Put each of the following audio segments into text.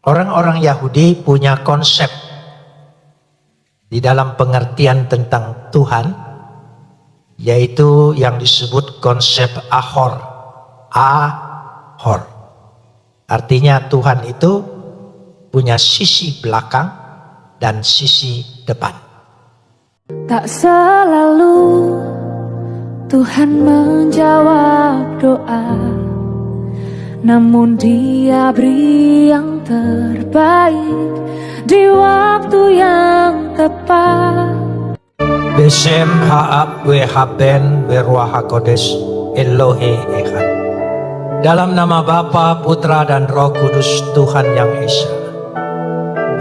Orang-orang Yahudi punya konsep di dalam pengertian tentang Tuhan, yaitu yang disebut konsep ahor. Ahor. Artinya Tuhan itu punya sisi belakang dan sisi depan. Tak selalu Tuhan menjawab doa, namun Dia beri yang terbaik di waktu yang tepat. Besem ha'ab we haben we ruah hakodes Elohe Echad. Dalam nama Bapa, Putra dan Roh Kudus, Tuhan yang Esa.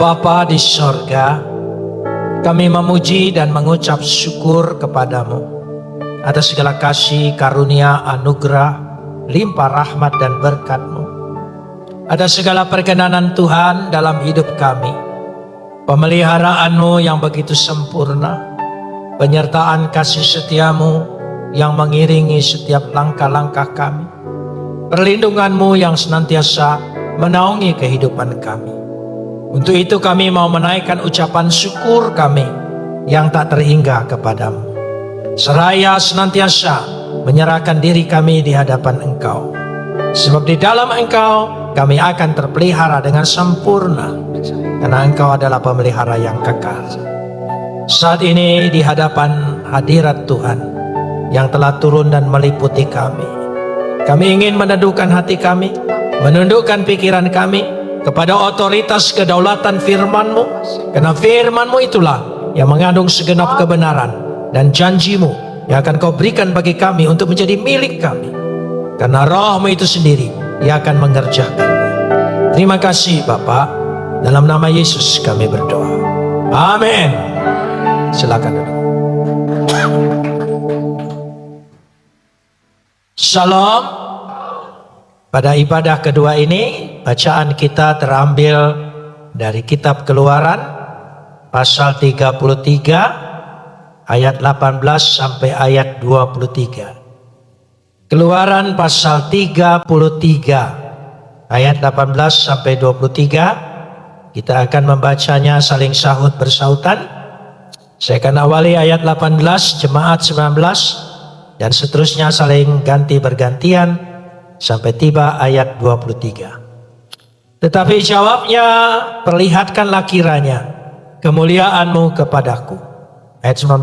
Bapa di sorga, kami memuji dan mengucap syukur kepadamu atas segala kasih, karunia, anugerah, limpah rahmat dan berkat-Mu. Atas segala perkenanan Tuhan dalam hidup kami, pemeliharaan-Mu yang begitu sempurna, penyertaan kasih setia-Mu yang mengiringi setiap langkah-langkah kami, perlindungan-Mu yang senantiasa menaungi kehidupan kami. Untuk itu kami mau menaikkan ucapan syukur kami yang tak terhingga kepadamu, seraya senantiasa menyerahkan diri kami di hadapan Engkau. Sebab di dalam Engkau kami akan terpelihara dengan sempurna, karena Engkau adalah pemelihara yang kekal. Saat ini di hadapan hadirat Tuhan yang telah turun dan meliputi kami, kami ingin meneduhkan hati kami, menundukkan pikiran kami kepada otoritas kedaulatan firman-Mu, karena firman-Mu itulah yang mengandung segenap kebenaran dan janji-Mu yang akan Kau berikan bagi kami untuk menjadi milik kami, karena Roh-Mu itu sendiri yang akan mengerjakannya. Terima kasih Bapa, dalam nama Yesus kami berdoa, amin. Silakan duduk. Shalom. Pada ibadah kedua ini, bacaan kita terambil dari kitab Keluaran pasal 33 ayat 18 sampai ayat 23. Keluaran pasal 33 ayat 18 sampai 23. Kita akan membacanya saling sahut bersautan. Saya akan awali ayat 18, jemaat 19, dan seterusnya saling ganti bergantian sampai tiba ayat 23. Tetapi jawabnya, perlihatkanlah kiranya kemuliaan-Mu kepadaku. Ayat 19.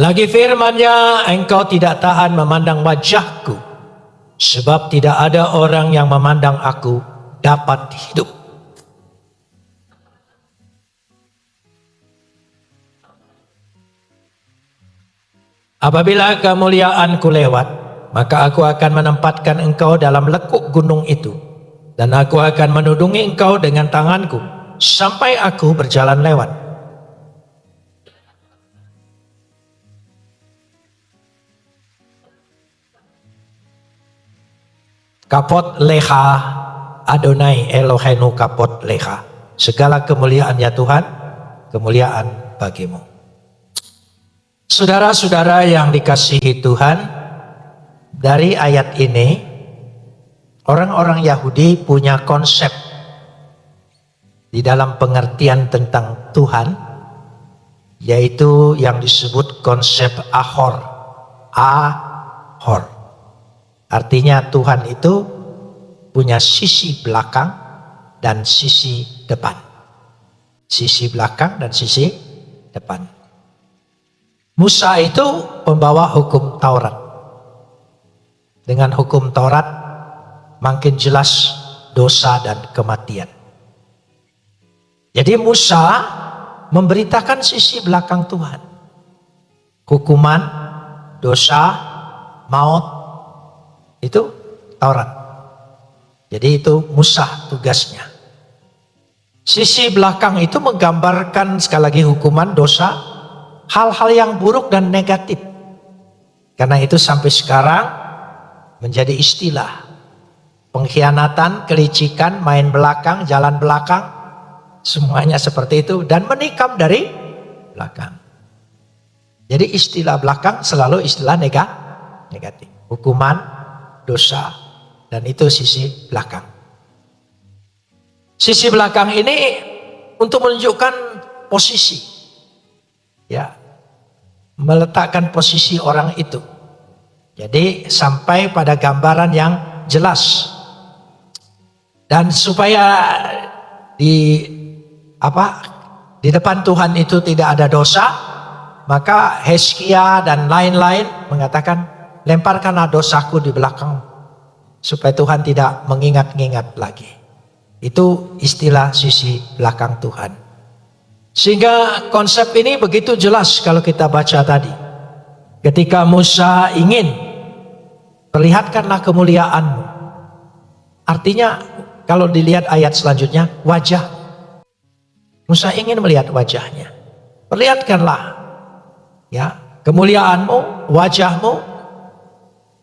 Lagi firman-Nya, engkau tidak tahan memandang wajahku, sebab tidak ada orang yang memandang aku dapat hidup. Apabila kemuliaanku lewat, maka aku akan menempatkan engkau dalam lekuk gunung itu, dan aku akan menudungi engkau dengan tanganku sampai aku berjalan lewat. Kapot leha Adonai Eloheinu kapot leha. Segala kemuliaan ya Tuhan, kemuliaan bagimu. Saudara-saudara yang dikasihi Tuhan, dari ayat ini orang-orang Yahudi punya konsep di dalam pengertian tentang Tuhan, yaitu yang disebut konsep ahor. Ahor. Artinya Tuhan itu punya sisi belakang dan sisi depan. Sisi belakang dan sisi depan. Musa itu pembawa hukum Taurat. Dengan hukum Taurat makin jelas dosa dan kematian. Jadi Musa memberitakan sisi belakang Tuhan. Hukuman, dosa, maut, itu Taurat. Jadi itu Musa tugasnya. Sisi belakang itu menggambarkan sekali lagi hukuman, dosa, hal-hal yang buruk dan negatif. Karena itu sampai sekarang menjadi istilah. Pengkhianatan, kelicikan, main belakang, jalan belakang, Semuanya seperti itu dan menikam dari belakang. Jadi istilah belakang selalu istilah negatif. Hukuman, dosa, dan itu sisi belakang. Sisi belakang ini untuk menunjukkan posisi. Ya. Meletakkan posisi orang itu. Jadi sampai pada gambaran yang jelas. Dan supaya di depan Tuhan itu tidak ada dosa, maka Hezkia dan lain-lain mengatakan, lemparkanlah dosaku di belakang supaya Tuhan tidak mengingat-ingat lagi. Itu istilah sisi belakang Tuhan. Sehingga konsep ini begitu jelas kalau kita baca tadi. Ketika Musa ingin, perlihatkanlah kemuliaanmu. Artinya kalau dilihat ayat selanjutnya, wajah. Musa ingin melihat wajahnya. Perlihatkanlah ya kemuliaanmu, wajahmu.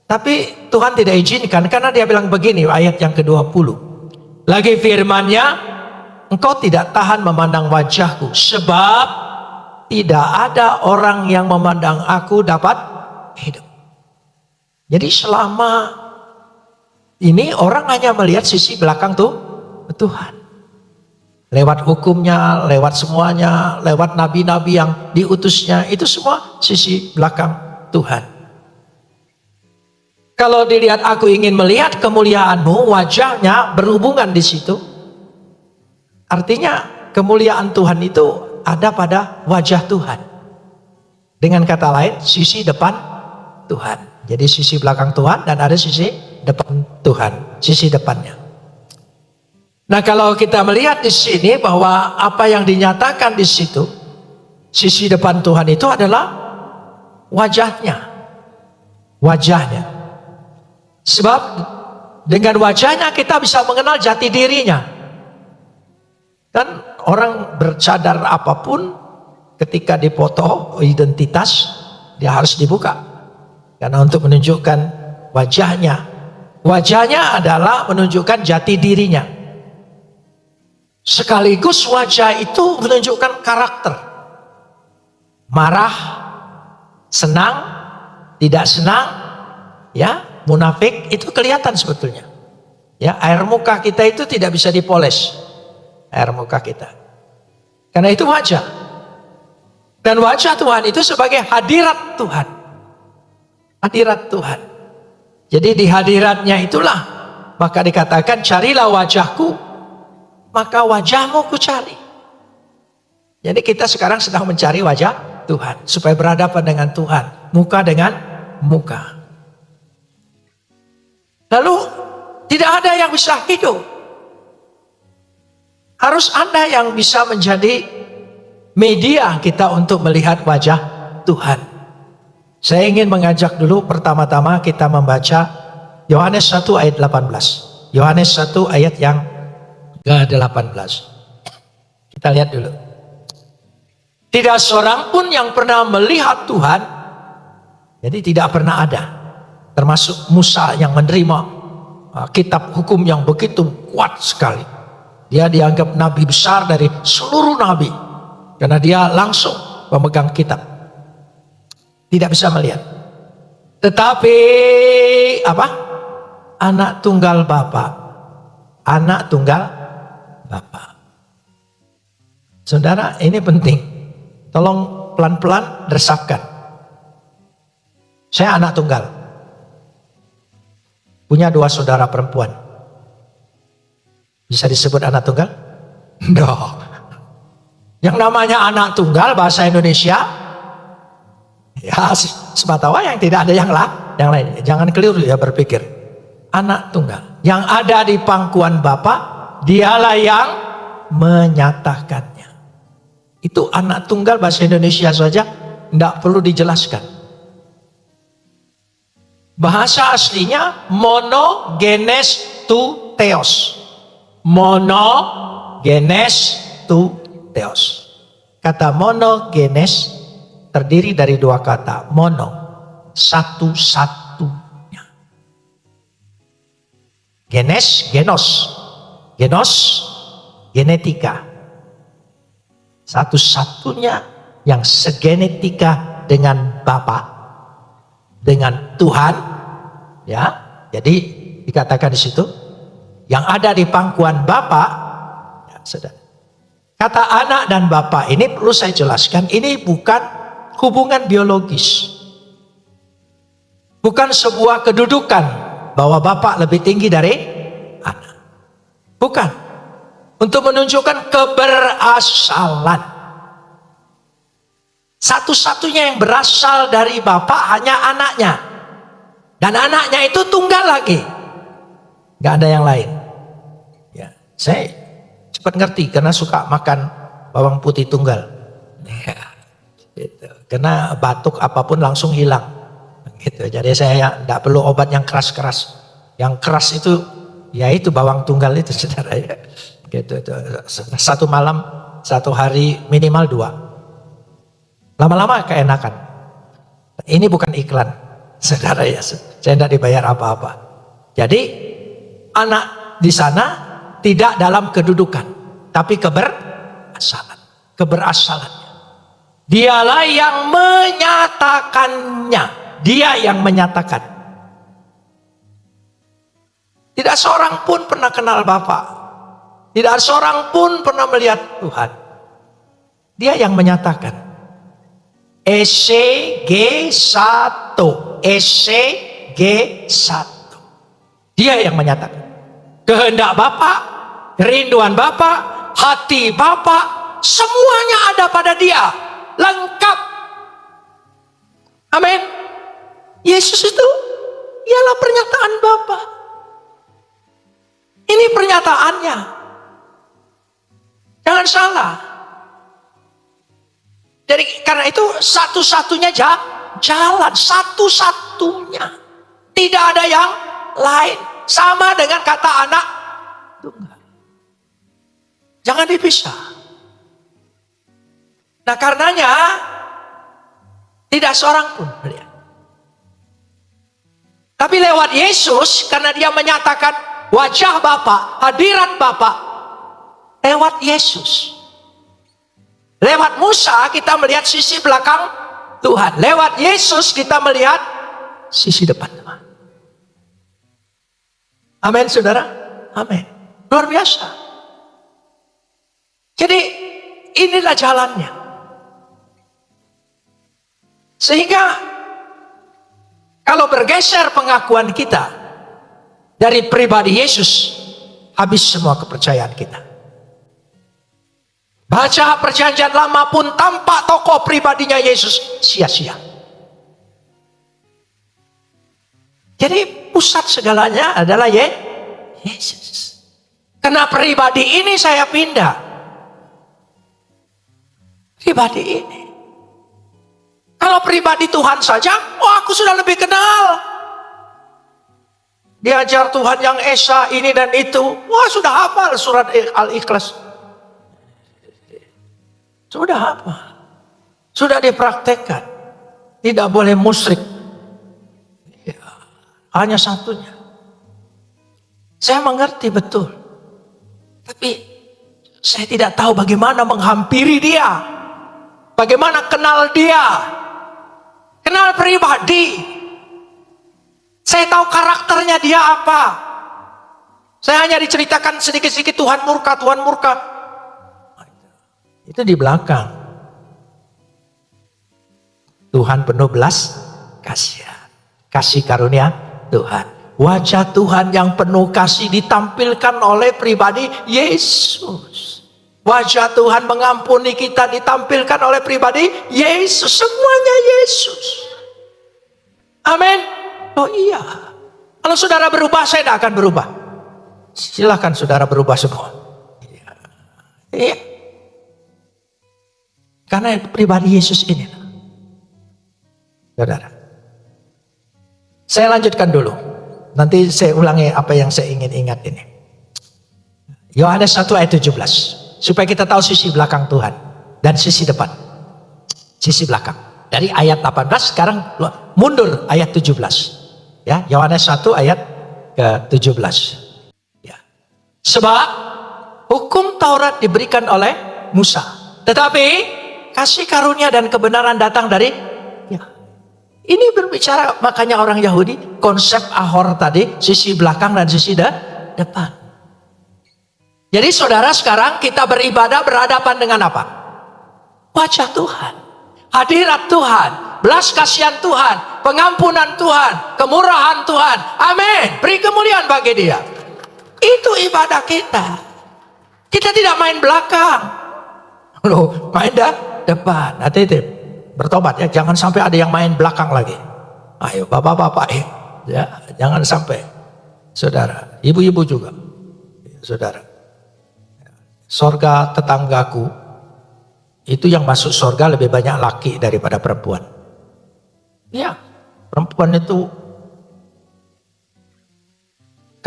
Tapi Tuhan tidak izinkan karena dia bilang begini, ayat yang ke-20. Lagi firman-Nya, engkau tidak tahan memandang wajahku, sebab tidak ada orang yang memandang aku dapat hidup. Jadi selama ini orang hanya melihat sisi belakang Tuhan. Lewat hukumnya, lewat semuanya, lewat nabi-nabi yang diutusnya, itu semua sisi belakang Tuhan. Kalau dilihat aku ingin melihat kemuliaanmu, wajahnya berhubungan di situ. Artinya kemuliaan Tuhan itu ada pada wajah Tuhan. Dengan kata lain, sisi depan Tuhan. Jadi sisi belakang Tuhan dan ada sisi depan Tuhan, sisi depannya. Nah, kalau kita melihat di sini bahwa apa yang dinyatakan di situ, sisi depan Tuhan itu adalah wajahnya. Wajahnya. Sebab dengan wajahnya kita bisa mengenal jati dirinya. Kan orang bercadar apapun ketika dipoto identitas dia harus dibuka. Karena untuk menunjukkan wajahnya. Wajahnya adalah menunjukkan jati dirinya. Sekaligus wajah itu menunjukkan karakter. Marah, senang, tidak senang, ya, munafik itu kelihatan sebetulnya. Ya, air muka kita itu tidak bisa dipoles. Air muka kita. Karena itu wajah. Dan wajah Tuhan itu sebagai hadirat Tuhan. Hadirat Tuhan. Jadi di hadiratnya itulah maka dikatakan carilah wajahku, maka wajahmu ku cari. Jadi kita sekarang sedang mencari wajah Tuhan supaya berhadapan dengan Tuhan, muka dengan muka. Lalu tidak ada yang bisa hidup. Harus ada yang bisa menjadi media kita untuk melihat wajah Tuhan. Saya ingin mengajak dulu pertama-tama kita membaca Yohanes 1 ayat 18. Yohanes 1 ayat yang ke-18. Kita lihat dulu. Tidak seorang pun yang pernah melihat Tuhan, jadi tidak pernah ada. Termasuk Musa yang menerima kitab hukum yang begitu kuat sekali. Dia dianggap nabi besar dari seluruh nabi. Karena dia langsung memegang kitab. Tidak bisa melihat. Tetapi apa? Anak tunggal Bapa. Anak tunggal Bapa. Saudara, ini penting. Tolong pelan-pelan resapkan. Saya anak tunggal. Punya 2 saudara perempuan. Bisa disebut anak tunggal? No. Yang namanya anak tunggal bahasa Indonesia ya sematawayang, tidak ada yang lain. Jangan keliru ya berpikir. Anak tunggal yang ada di pangkuan Bapa, dialah yang menyatakannya. Itu anak tunggal bahasa Indonesia saja, tidak perlu dijelaskan. Bahasa aslinya monogenes tu theos. Monogenes tu theos. Kata monogenes terdiri dari 2 kata. Mono, satu-satunya. Genes, genos. Genos, genetika. Satu-satunya yang segenetika dengan Bapa, dengan Tuhan, ya. Jadi dikatakan di situ, yang ada di pangkuan Bapa, ya, saudara. Kata anak dan Bapa ini perlu saya jelaskan, ini bukan hubungan biologis. Bukan sebuah kedudukan bahwa Bapa lebih tinggi dari anak. Bukan. Untuk menunjukkan keberasalan. Satu-satunya yang berasal dari Bapa hanya anaknya. Dan anaknya itu tunggal lagi. Gak ada yang lain. Ya, saya cepat ngerti karena suka makan bawang putih tunggal. Ya, gitu. Karena batuk apapun langsung hilang. Gitu. Jadi saya tidak perlu obat yang keras-keras. Yang keras itu, ya itu bawang tunggal itu, saudara ya. Gitu, itu. Satu malam, satu hari minimal 2. Lama-lama keenakan. Ini bukan iklan, saudara ya. Saya tidak dibayar apa-apa. Jadi anak di sana tidak dalam kedudukan, tapi keberasalannya. Dialah yang menyatakannya. Dia yang menyatakan. Tidak seorang pun pernah kenal Bapa. Tidak seorang pun pernah melihat Tuhan. Dia yang menyatakan. ECG1. Dia yang menyatakan. Kehendak Bapa, kerinduan Bapa, hati Bapa, semuanya ada pada Dia. Lengkap. Amin. Yesus itu ialah pernyataan Bapa. Ini pernyataannya. Jangan salah. Jadi karena itu satu-satunya jalan, satu-satunya. Tidak ada yang lain. Sama dengan kata anak tunggal. Jangan dipisah. Nah karenanya tidak seorang pun melihat. Tapi lewat Yesus, karena dia menyatakan wajah Bapa, hadirat Bapa, lewat Yesus. Lewat Musa kita melihat sisi belakang Tuhan. Lewat Yesus kita melihat sisi depan Tuhan. Amin, saudara. Amin. Luar biasa. Jadi inilah jalannya. Sehingga kalau bergeser pengakuan kita dari pribadi Yesus, habis semua kepercayaan kita. Baca perjanjian lama pun tanpa tokoh pribadinya Yesus, sia-sia. Jadi pusat segalanya adalah Yesus. Karena pribadi ini saya pindah. Pribadi ini. Kalau pribadi Tuhan saja, oh aku sudah lebih kenal. Diajar Tuhan yang Esa ini dan itu. Wah sudah hafal surat Al-Ikhlas. Sudah hafal. Sudah dipraktekkan. Tidak boleh musyrik. Ya, hanya satunya. Saya mengerti betul. Tapi saya tidak tahu bagaimana menghampiri dia. Bagaimana kenal dia. Kenal pribadi. Saya tahu karakternya dia apa. Saya hanya diceritakan sedikit-sedikit Tuhan murka, Tuhan murka. Itu di belakang. Tuhan penuh belas kasihan. Kasih karunia Tuhan. Wajah Tuhan yang penuh kasih ditampilkan oleh pribadi Yesus. Wajah Tuhan mengampuni kita ditampilkan oleh pribadi Yesus. Semuanya Yesus. Amin. Oh iya. Kalau saudara berubah, saya tidak akan berubah. Silahkan saudara berubah semua. Iya. Karena pribadi Yesus ini. Saudara. Saya lanjutkan dulu. Nanti saya ulangi apa yang saya ingin ingat ini. Yohanes 1 ayat 17. Supaya kita tahu sisi belakang Tuhan. Dan sisi depan. Sisi belakang. Dari ayat 18 sekarang mundur ayat 17. Ya, Yohanes 1 ayat ke-17. Ya. Sebab hukum Taurat diberikan oleh Musa. Tetapi kasih karunia dan kebenaran datang dari ya. Ini berbicara, makanya orang Yahudi konsep ahor tadi, sisi belakang dan sisi depan. Jadi saudara, sekarang kita beribadah berhadapan dengan apa? Wajah Tuhan, hadirat Tuhan, belas kasihan Tuhan, pengampunan Tuhan, kemurahan Tuhan. Amin. Beri kemuliaan bagi Dia. Itu ibadah kita. Kita tidak main belakang. Loh, main depan. Hati-hati, bertobat ya. Jangan sampai ada yang main belakang lagi. Ayo bapak-bapak ya, jangan sampai. Saudara, ibu-ibu juga. Saudara, sorga tetanggaku, itu yang masuk sorga lebih banyak laki daripada perempuan. Ya, perempuan itu.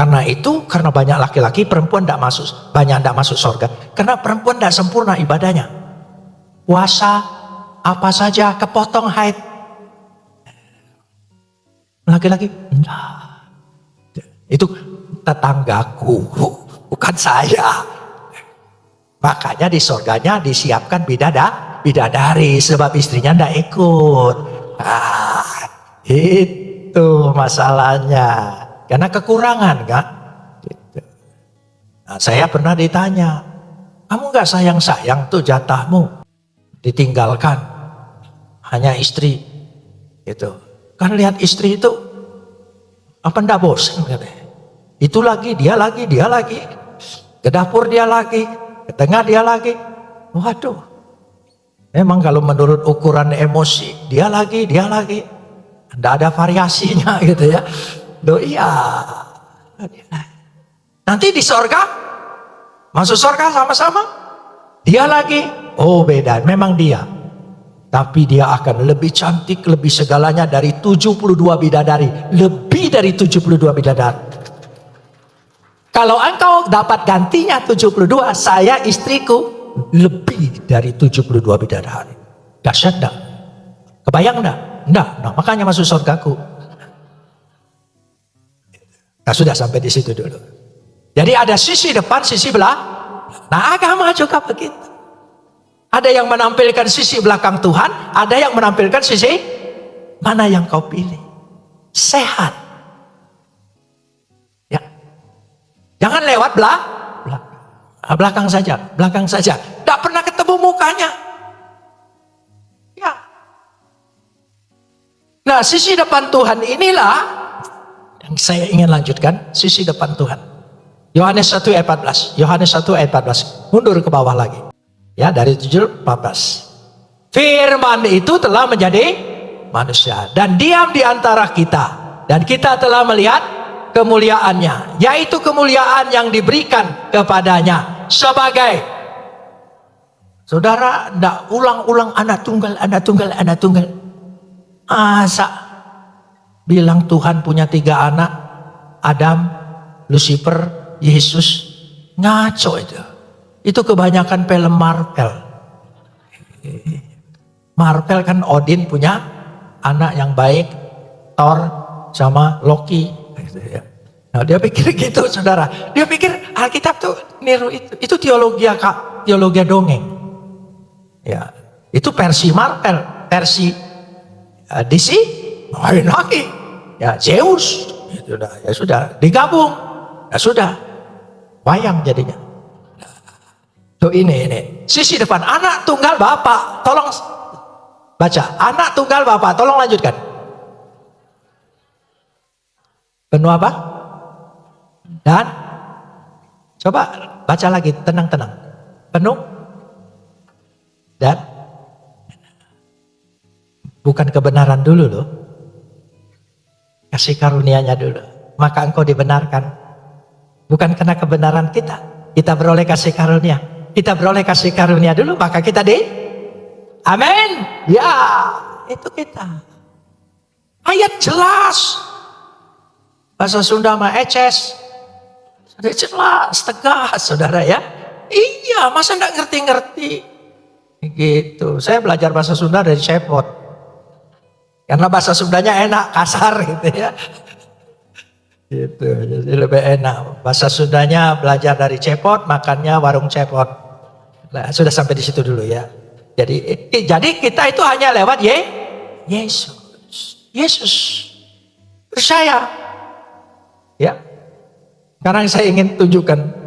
Karena banyak laki-laki, perempuan banyak tidak masuk surga. Karena perempuan tidak sempurna ibadahnya. Puasa, apa saja, kepotong haid. Laki-laki, itu tetanggaku, bukan saya. Makanya di surganya disiapkan bidadari, sebab istrinya tidak ikut. Itu masalahnya. Karena kekurangan kan. Gitu. Nah, saya pernah ditanya, kamu gak sayang-sayang tuh jatahmu ditinggalkan hanya istri gitu. Kan lihat istri itu apa ndak bosan katanya. Itu lagi, dia lagi. Ke dapur dia lagi, ke tengah dia lagi. Waduh. Memang kalau menurut ukuran emosi, dia lagi. Ndak ada variasinya gitu ya. Loh iya. Nanti di sorga, masuk sorga sama-sama, dia lagi. Oh beda, memang dia. Tapi dia akan lebih cantik, lebih segalanya dari 72 bidadari. Lebih dari 72 bidadari. Kalau engkau dapat gantinya 72, saya istriku lebih dari 72 bidadari. Dahsyat enggak? Kebayang enggak? Enggak, makanya masuk surgaku. Nah, sudah sampai di situ dulu. Jadi ada sisi depan, sisi belakang. Nah, agama juga begitu. Ada yang menampilkan sisi belakang Tuhan, ada yang menampilkan sisi mana yang kau pilih. Sehat. Ya. Jangan lewat belakang saja. Tidak pernah ketemu mukanya. Ya. Nah, sisi depan Tuhan inilah yang saya ingin lanjutkan, sisi depan Tuhan. Yohanes 1 ayat 14. Yohanes 1 ayat 14. Mundur ke bawah lagi. Ya, dari 7 14. Firman itu telah menjadi manusia dan diam di antara kita, dan kita telah melihat kemuliaannya, yaitu kemuliaan yang diberikan kepadanya sebagai, saudara, ndak ulang-ulang anak tunggal. Asa bilang Tuhan punya 3 anak, Adam, Lucifer, Yesus. Ngaco itu. Itu kebanyakan film Marvel. Marvel kan Odin punya anak yang baik, Thor sama Loki. Nah, dia pikir gitu, saudara. Dia pikir Alkitab tuh niru itu. Itu teologi dongeng. Ya, itu versi Marvel, versi DC lain lagi. Ya Zeus, ya sudah digabung, ya sudah wayang jadinya. Tuh ini sisi depan anak tunggal Bapa. Tolong baca, anak tunggal Bapa. Tolong lanjutkan. Penuh apa? Dan coba baca lagi, tenang. Penuh dan bukan kebenaran dulu loh. Kasih karunianya dulu, maka engkau dibenarkan. Bukan karena kebenaran kita beroleh kasih karunia. Kita beroleh kasih karunia dulu, maka kita amin. Ya, itu kita. Ayat jelas. Bahasa Sunda mah eces. Sudah jelas, tegas, saudara ya. Iya, masa enggak ngerti-ngerti. Gitu. Saya belajar bahasa Sunda dari Cepot. Karena bahasa Sundanya enak, kasar gitu ya. Gitu, jadi lebih enak. Bahasa Sundanya belajar dari Cepot, makannya warung Cepot. Nah, sudah sampai di situ dulu ya. Jadi kita itu hanya lewat Yesus. Yesus. Percaya. Ya. Sekarang saya ingin tunjukkan.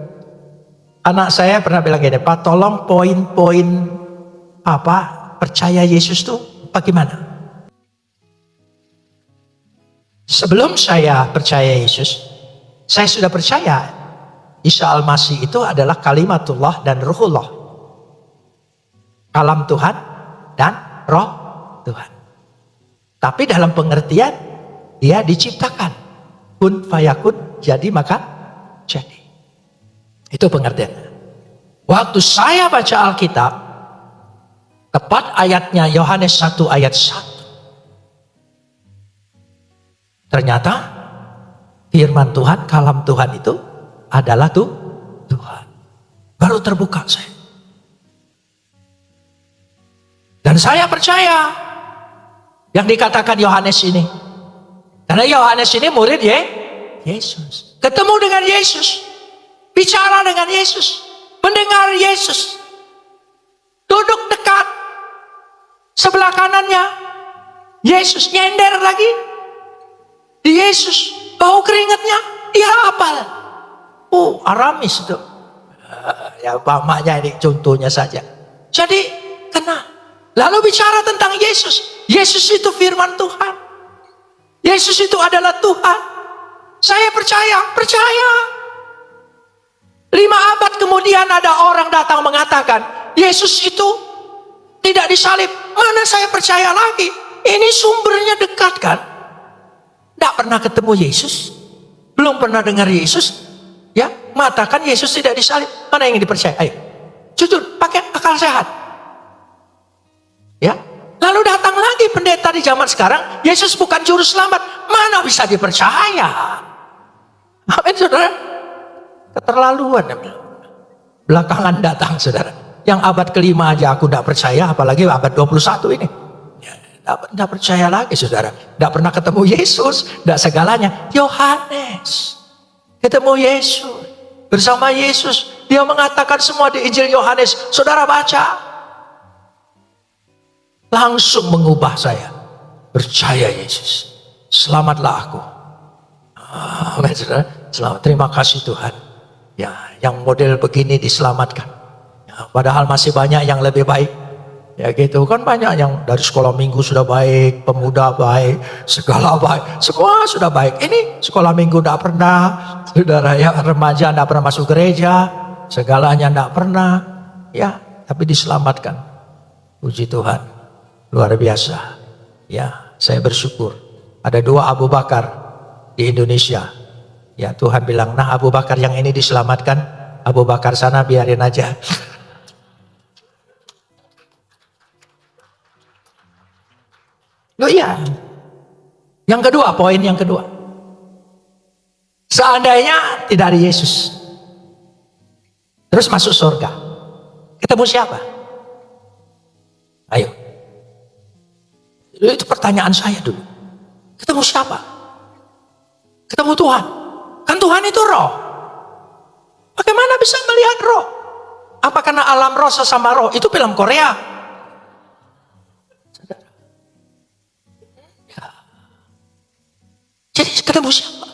Anak saya pernah bilang gini, Pak, tolong poin-poin percaya Yesus tuh bagaimana? Sebelum saya percaya Yesus, saya sudah percaya Isa Al-Masih itu adalah kalimatullah dan ruhullah. Kalam Tuhan dan roh Tuhan. Tapi dalam pengertian dia diciptakan. Kun fayakun, jadi maka jadi. Itu pengertiannya. Waktu saya baca Alkitab, tepat ayatnya Yohanes 1 ayat 1. Ternyata firman Tuhan, kalam Tuhan itu adalah Tuhan. Baru terbuka saya. Dan saya percaya yang dikatakan Yohanes ini. Karena Yohanes ini murid Yesus. Ketemu dengan Yesus. Bicara dengan Yesus. Mendengar Yesus. Duduk dekat. Sebelah kanannya. Yesus nyender lagi. Di Yesus. Bau keringatnya. Dia hafal. Aramis itu. Ya maknya ini contohnya saja. Jadi kena. Lalu bicara tentang Yesus. Yesus itu firman Tuhan. Yesus itu adalah Tuhan. Saya percaya. 5 abad kemudian ada orang datang mengatakan, Yesus itu tidak disalib. Mana saya percaya lagi? Ini sumbernya dekat kan? Tidak pernah ketemu Yesus. Belum pernah dengar Yesus. Ya, mengatakan Yesus tidak disalib. Mana yang dipercaya? Ayo, jujur, pakai akal sehat. Ya, lalu datang lagi pendeta di zaman sekarang, Yesus bukan juru selamat. Mana bisa dipercaya? Amin, saudara. Keterlaluan. Belakangan datang, saudara. Yang abad kelima aja aku tidak percaya, apalagi abad 21 ini. Tidak percaya lagi, saudara. Tidak pernah ketemu Yesus, tidak segalanya. Yohanes ketemu Yesus, bersama Yesus. Dia mengatakan semua di Injil Yohanes. Saudara baca, langsung mengubah saya. Percaya Yesus, selamatlah aku. Amin, saudara. Selamat, terima kasih Tuhan. Ya, yang model begini diselamatkan. Ya, padahal masih banyak yang lebih baik. Ya gitu kan, banyak yang dari sekolah minggu sudah baik, pemuda baik, segala baik, semua sudah baik. Ini sekolah minggu tidak pernah, saudara ya, remaja tidak pernah masuk gereja, segalanya tidak pernah. Ya, tapi diselamatkan. Puji Tuhan, luar biasa. Ya, saya bersyukur. Ada 2 Abu Bakar di Indonesia. Ya, Tuhan bilang, nah Abu Bakar yang ini diselamatkan, Abu Bakar sana biarin aja. Loh iya. Yang kedua, poin yang kedua. Seandainya tidak ada Yesus, terus masuk surga, ketemu siapa? Ayo. Itu pertanyaan saya dulu. Ketemu siapa? Ketemu Tuhan. Kan Tuhan itu roh. Bagaimana bisa melihat roh? Apa karena alam roh sesama roh? Itu film Korea. Ya. Jadi ketemu siapa?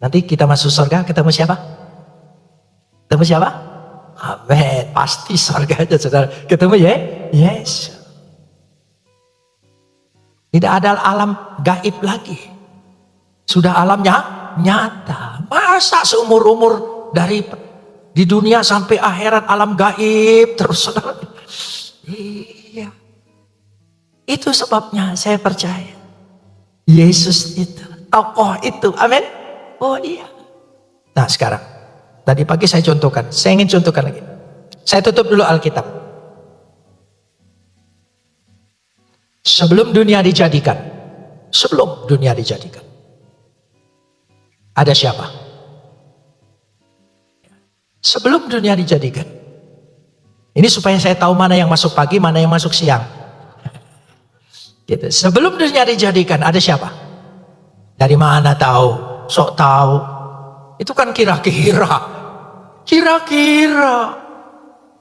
Nanti kita masuk surga ketemu siapa? Ketemu siapa? Amin. Pasti surga aja, saudara. Ketemu Yesus. Tidak ada alam gaib lagi. Sudah alamnya nyata. Masa seumur-umur di dunia sampai akhirat alam gaib terus, saudara? Iya. Itu sebabnya saya percaya Yesus itu, tokoh itu. Amin. Oh iya. Nah sekarang, tadi pagi saya contohkan. Saya ingin contohkan lagi. Saya tutup dulu Alkitab. Sebelum dunia dijadikan. Ada siapa? Sebelum dunia dijadikan. Ini supaya saya tahu mana yang masuk pagi, mana yang masuk siang. Gitu. Sebelum dunia dijadikan, ada siapa? Dari mana tahu? Sok tahu. Itu kan kira-kira. Kira-kira.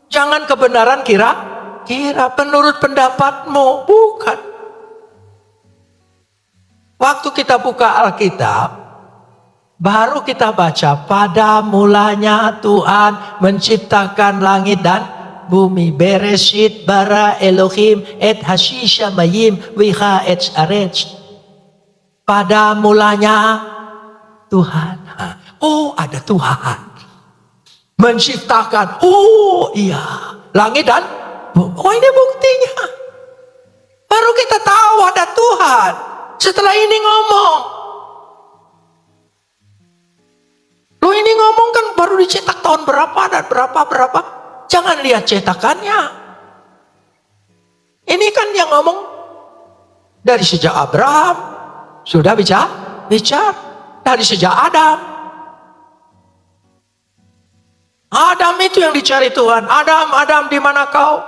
Jangan kebenaran kira-kira menurut pendapatmu, bukan. Waktu kita buka Alkitab, baru kita baca, pada mulanya Tuhan menciptakan langit dan bumi. Bereshit bara Elohim et hashisha mayim wiha et aretz. Pada mulanya Tuhan. Oh, ada Tuhan menciptakan. Oh iya, langit dan bumi. Oh, ini buktinya. Baru kita tahu ada Tuhan setelah ini ngomong. Lo ini ngomong kan baru dicetak tahun berapa dan berapa. Jangan lihat cetakannya. Ini kan yang ngomong dari sejak Abraham sudah bicara dari sejak Adam. Adam itu yang dicari Tuhan. Adam, di mana kau?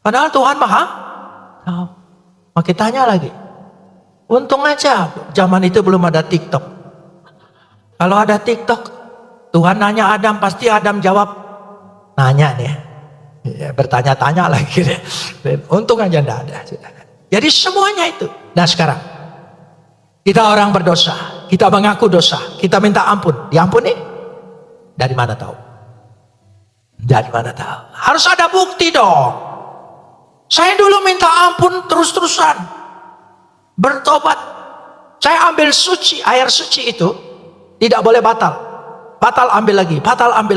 Padahal Tuhan maha tahu. Makin tanya lagi. Untung aja zaman itu belum ada TikTok. Kalau ada TikTok, Tuhan nanya Adam, pasti Adam jawab. Nanya nih. Ya, bertanya-tanya lagi. Untung aja enggak ada. Jadi semuanya itu. Nah sekarang, kita orang berdosa. Kita mengaku dosa. Kita minta ampun. Diampuni? Dari mana tahu? Dari mana tahu? Harus ada bukti dong. Saya dulu minta ampun terus-terusan. Bertobat. Saya ambil suci, air suci itu tidak boleh batal. Batal ambil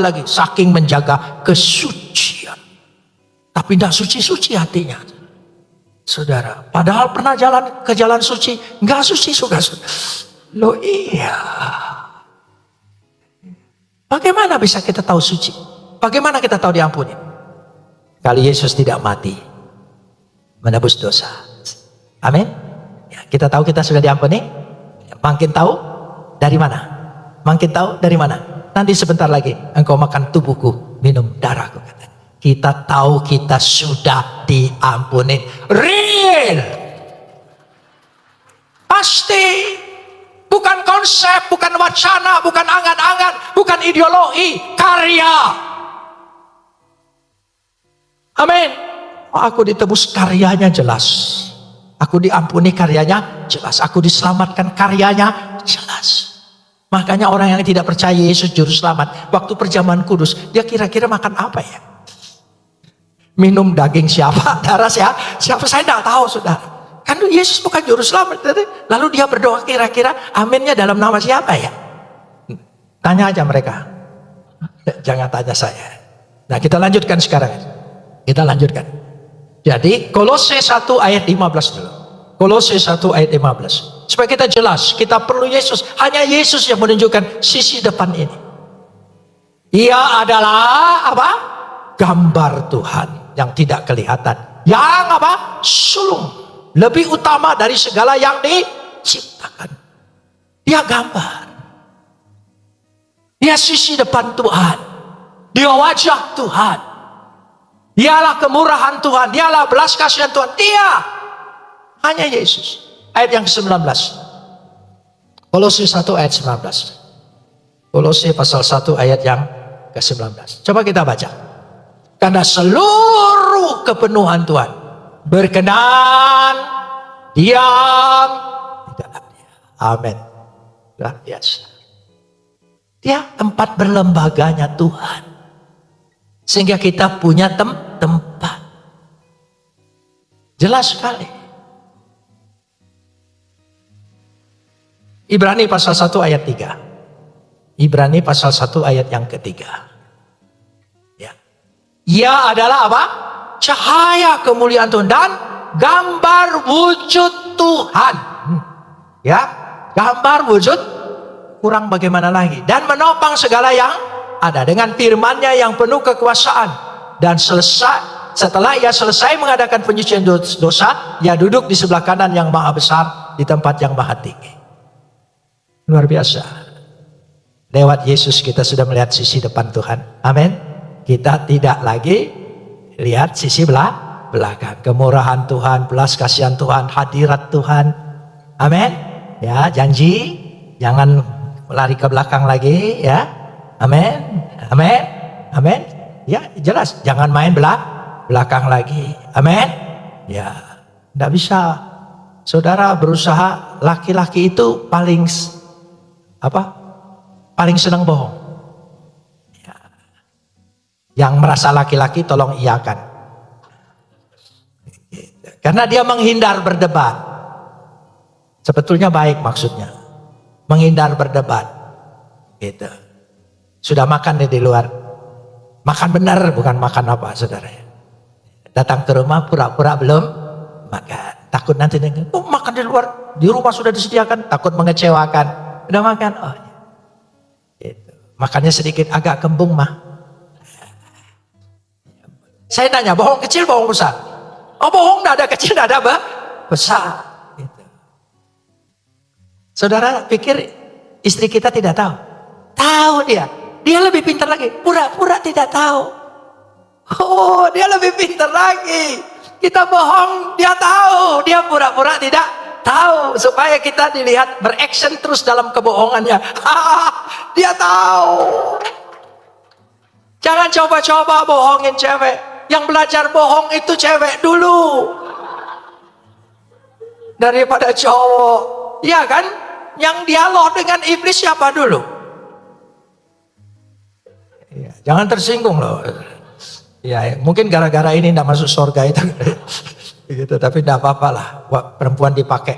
lagi. Saking menjaga kesucian. Tapi tidak suci-suci hatinya. Saudara, padahal pernah jalan ke jalan suci, enggak suci sudah. Loh iya. Bagaimana bisa kita tahu suci? Bagaimana kita tahu diampuni? Kali Yesus tidak mati menebus dosa. Amin. Ya, kita tahu kita sudah diampuni. Makin tahu dari mana? Makin tahu dari mana? Nanti sebentar lagi engkau makan tubuhku, minum darahku. Kita tahu kita sudah diampuni. Real. Pasti. Bukan konsep, bukan wacana, bukan angan-angan, bukan ideologi, karya. Amin. Aku ditebus karyanya jelas. Aku diampuni karyanya jelas. Aku diselamatkan karyanya jelas. Makanya orang yang tidak percaya Yesus juru selamat, waktu perjamuan kudus, dia kira-kira makan apa ya? Minum daging siapa? Darah siapa? Saya tidak tahu, saudara. Kan Yesus bukan juru selamat. Lalu dia berdoa kira-kira aminnya dalam nama siapa ya? Tanya aja mereka. Jangan tanya saya. Nah kita lanjutkan sekarang. Kita lanjutkan. Jadi Kolose 1 ayat 15 dulu. Kolose 1 ayat 15. Supaya kita jelas. Kita perlu Yesus. Hanya Yesus yang menunjukkan sisi depan ini. Ia adalah apa? Gambar Tuhan yang tidak kelihatan. Yang apa? Sulung. Lebih utama dari segala yang diciptakan. Dia gambar. Dia sisi depan Tuhan. Dia wajah Tuhan. Dialah kemurahan Tuhan. Dialah belas kasihan Tuhan. Dia. Hanya Yesus. Ayat yang ke-19. Kolose 1 ayat 19. Kolose pasal 1 ayat yang ke-19. Coba kita baca. Karena seluruh kepenuhan Tuhan berkenan diam di dalamnya. Amin. Luar biasa. Dia tempat berlembaganya Tuhan. Sehingga kita punya tempat. Jelas sekali. Ibrani pasal 1 ayat 3. Ibrani pasal 1 ayat yang ketiga. Ya. Ia adalah apa? Cahaya kemuliaan Tuhan dan gambar wujud Tuhan. Ya, gambar wujud, kurang bagaimana lagi. Dan menopang segala yang ada dengan firman-Nya yang penuh kekuasaan. Dan setelah ia selesai mengadakan penyucian dosa, ia duduk di sebelah kanan yang maha besar di tempat yang maha tinggi. Luar biasa. Lewat Yesus kita sudah melihat sisi depan Tuhan. Amin. Kita tidak lagi lihat sisi belakang. Kemurahan Tuhan, belas kasihan Tuhan, hadirat Tuhan. Amin. Ya, janji jangan lari ke belakang lagi ya. Amin. Amin. Amin. Ya, jelas. Jangan main belakang lagi. Amin. Ya, tidak bisa. Saudara berusaha, laki-laki itu paling paling senang bohong. Ya. Yang merasa laki-laki tolong iyakan. Karena dia menghindar berdebat. Sebetulnya baik maksudnya. Menghindar berdebat. Gitu. Sudah makan di luar. Makan benar, bukan makan apa, saudara. Datang ke rumah pura-pura belum makan. Takut nanti dengar, oh makan di luar. Di rumah sudah disediakan, takut mengecewakan. Udah makan? Oh ya. Gitu. Makannya sedikit agak kembung mah. Saya nanya, bohong kecil, bohong besar? Oh bohong, tidak ada kecil, tidak ada besar. Gitu. Saudara pikir istri kita tidak tahu? Tahu dia. Dia lebih pintar lagi. Pura-pura tidak tahu. Oh, dia lebih pintar lagi. Kita bohong, dia tahu. Dia pura-pura tidak tahu. Supaya kita dilihat bereaction terus dalam kebohongannya. Dia tahu. Jangan coba-coba bohongin cewek. Yang belajar bohong itu cewek dulu. Daripada cowok. Iya kan? Yang dialog dengan iblis siapa dulu? Ya, jangan tersinggung loh. Ya, mungkin gara-gara ini tidak masuk surga itu. Gitu, tapi tidak apa-apa lah. Perempuan dipakai.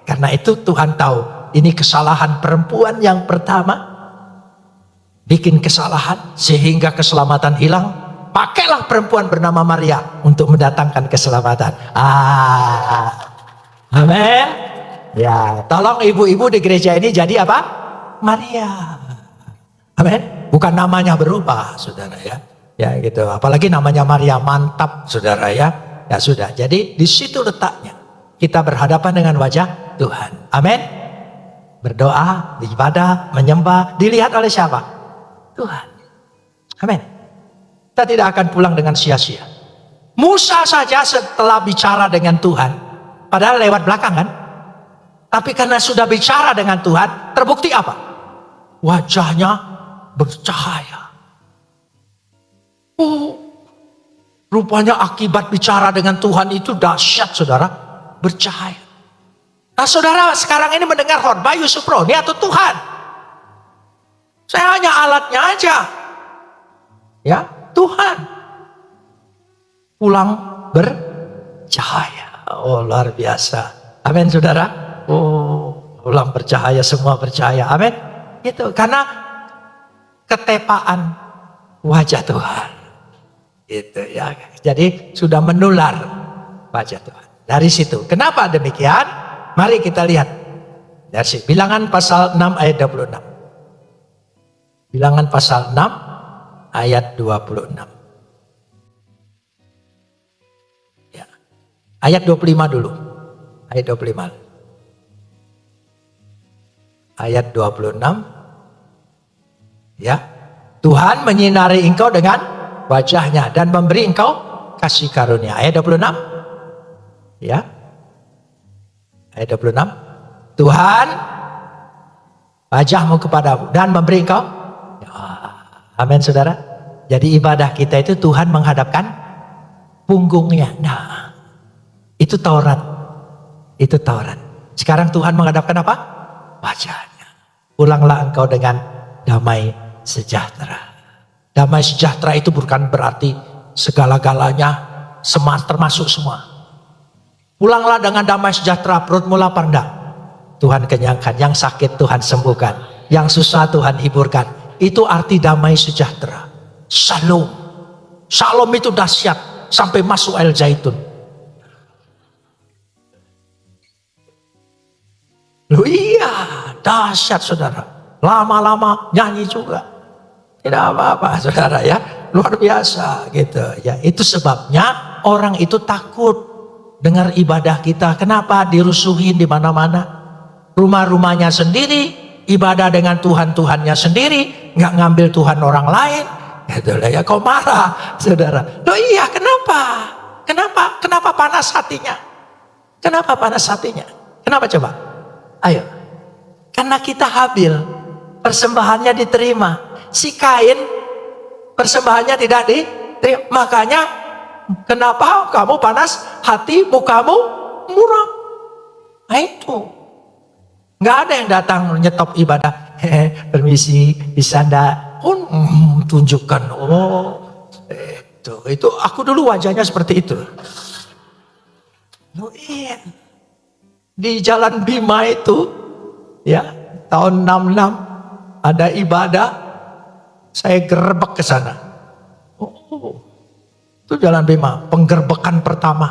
Karena itu Tuhan tahu. Ini kesalahan perempuan yang pertama. Bikin kesalahan sehingga keselamatan hilang. Pakailah perempuan bernama Maria untuk mendatangkan keselamatan. Amin. Ya, tolong ibu-ibu di gereja ini jadi apa? Maria. Amin. Bukan namanya berubah, saudara ya. Ya gitu. Apalagi namanya Maria, mantap, saudara ya. Ya sudah. Jadi di situ letaknya. Kita berhadapan dengan wajah Tuhan. Amin. Berdoa, beribadah, menyembah, dilihat oleh siapa? Tuhan. Amin. Kita tidak akan pulang dengan sia-sia. Musa saja setelah bicara dengan Tuhan, padahal lewat belakang kan? Tapi karena sudah bicara dengan Tuhan, terbukti apa? Wajahnya bercahaya. Oh, rupanya akibat bicara dengan Tuhan itu dahsyat, saudara. Bercahaya. Nah, saudara sekarang ini mendengar khotbah Yusuf Roni atau Tuhan? Saya hanya alatnya aja. Ya, Tuhan. Pulang bercahaya. Oh, luar biasa. Amin, saudara. Oh, pulang bercahaya, semua bercahaya. Amin. Gitu, karena ketepaan wajah Tuhan. Itu ya. Jadi sudah menular wajah Tuhan. Dari situ. Kenapa demikian? Mari kita lihat. Dari situ. Bilangan pasal 6 ayat 26. Bilangan pasal 6 ayat 26. Ya. Ayat 25 dulu. Ayat 25. Ayat 26. Ya, Tuhan menyinari engkau dengan wajahnya dan memberi engkau kasih karunia. Ayat 26. Ya. Ayat 26. Tuhan wajahmu kepadamu dan memberi engkau. Ya. Amin, saudara. Jadi ibadah kita itu Tuhan menghadapkan punggungnya. Nah, itu Taurat. Itu Taurat. Sekarang Tuhan menghadapkan apa? Wajahnya. Pulanglah engkau dengan damai sejahtera. Damai sejahtera itu bukan berarti segala-galanya termasuk semua. Pulanglah dengan damai sejahtera, perutmu lapar enggak? Tuhan kenyangkan, yang sakit Tuhan sembuhkan, yang susah Tuhan hiburkan. Itu arti damai sejahtera. Shalom. Shalom itu dahsyat sampai masuk air zaitun. Loh iya, dahsyat saudara. Lama-lama nyanyi juga. Tidak apa-apa saudara ya. Luar biasa gitu ya. Itu sebabnya orang itu takut dengar ibadah kita. Kenapa? Dirusuhin di mana-mana. Rumah-rumahnya sendiri, ibadah dengan Tuhan-Tuhannya sendiri, nggak ngambil Tuhan orang lain. Gitu lah ya. Kau marah saudara. Loh iya, kenapa? Kenapa panas hatinya? Kenapa panas hatinya? Kenapa coba? Ayo. Karena kita Habil. persembahannya diterima. Si Kain persembahannya tidak diterima. Makanya kenapa kamu panas hati, mukamu muram. Nah itu. Nggak ada yang datang nyetop ibadah. Permisi, bisa ndak? Tunjukkan. Itu aku dulu wajahnya seperti itu. Iya. Di Jalan Bima itu, ya, tahun 66 ada ibadah, saya gerbek ke sana. Itu Jalan Bima, penggerbekan pertama.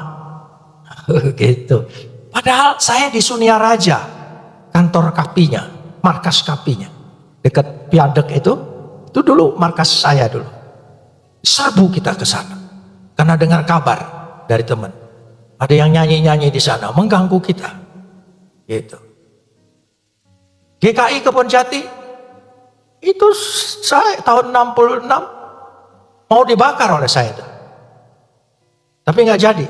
Gitu. Padahal saya di Sunia Raja, kantor kapinya, markas kapinya, dekat Piadek itu dulu markas saya dulu. Serbu kita ke sana, karena dengar kabar dari teman. Ada yang nyanyi-nyanyi di sana, mengganggu kita. Gitu. GKI Kebon Jati itu saya tahun 66 mau dibakar oleh saya itu. Tapi nggak jadi.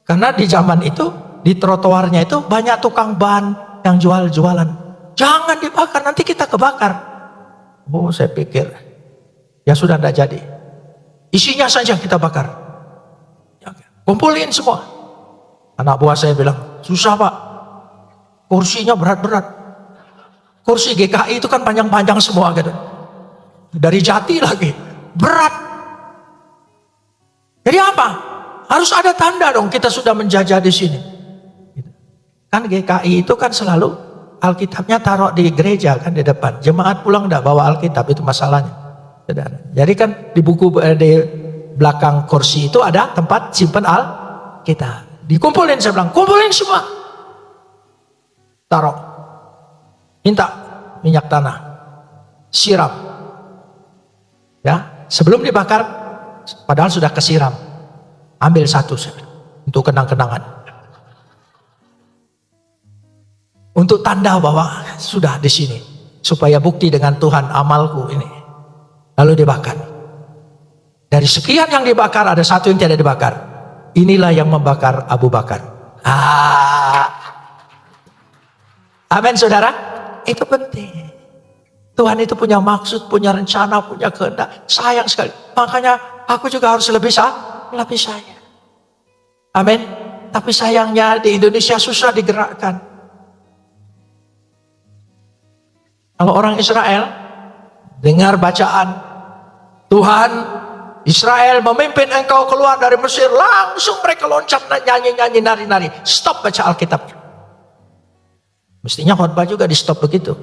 Karena di zaman itu di trotoarnya itu banyak tukang ban yang jualan. Jangan dibakar, nanti kita kebakar. Saya pikir ya sudah tidak jadi. Isinya saja kita bakar. Kumpulin semua. Anak buah saya bilang, susah Pak. Kursinya berat-berat. Kursi GKI itu kan panjang-panjang semua gitu. Dari Jati lagi. Berat. Jadi apa? Harus ada tanda dong kita sudah menjajah di sini. Kan GKI itu kan selalu Alkitabnya taruh di gereja kan di depan. Jemaat pulang enggak bawa Alkitab, itu masalahnya. Jadi kan di buku di belakang kursi itu ada tempat simpan Alkitab. Dikumpulin, saya bilang, kumpulin semua. Taruh, minta minyak tanah, siram, ya sebelum dibakar, padahal sudah kesiram, ambil satu untuk kenang-kenangan, untuk tanda bahwa sudah di sini, supaya bukti dengan Tuhan amalku ini, lalu dibakar. Dari sekian yang dibakar ada satu yang tidak dibakar, inilah yang membakar Abu Bakar. Amin saudara, itu penting. Tuhan itu punya maksud, punya rencana, punya kehendak. Sayang sekali. Makanya aku juga harus lebih sayang. Amin. Tapi sayangnya di Indonesia susah digerakkan. Kalau orang Israel dengar bacaan Tuhan, Israel memimpin engkau keluar dari Mesir, langsung mereka loncat nyanyi-nyanyi, nari-nari. Stop baca Alkitab. Mestinya khotbah juga di stop begitu.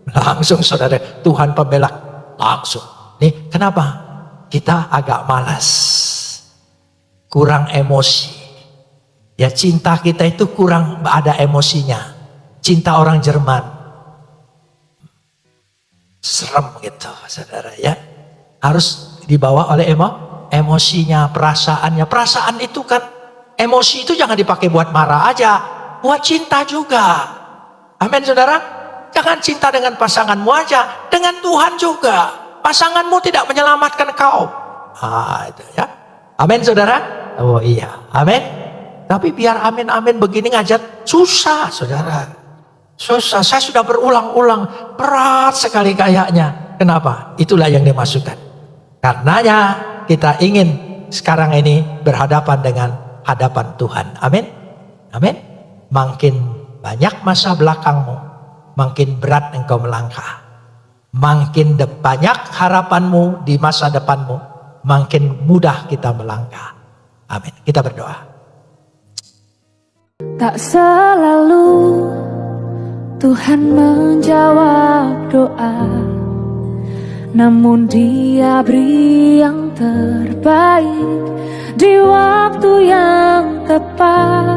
Langsung saudara, Tuhan pembela. Langsung. Nih kenapa? Kita agak malas. Kurang emosi. Ya cinta kita itu kurang ada emosinya. Cinta orang Jerman. Serem gitu saudara ya. Harus dibawa oleh emosinya, perasaannya. Perasaan itu kan, emosi itu jangan dipakai buat marah aja. Buat cinta juga. Amin saudara, jangan cinta dengan pasanganmu aja, dengan Tuhan juga. Pasanganmu tidak menyelamatkan kau. Itu ya. Amin saudara. Oh iya, amin. Tapi biar amin-amin begini ngajar, susah saudara. Susah, saya sudah berulang-ulang, berat sekali kayaknya. Kenapa? Itulah yang dimasukkan. Karenanya kita ingin sekarang ini berhadapan dengan hadapan Tuhan. Amin. Amin. Makin banyak masa belakangmu, makin berat engkau melangkah. Makin banyak harapanmu di masa depanmu, makin mudah kita melangkah. Amin. Kita berdoa. Tak selalu Tuhan menjawab doa, namun Dia beri yang terbaik di waktu yang tepat.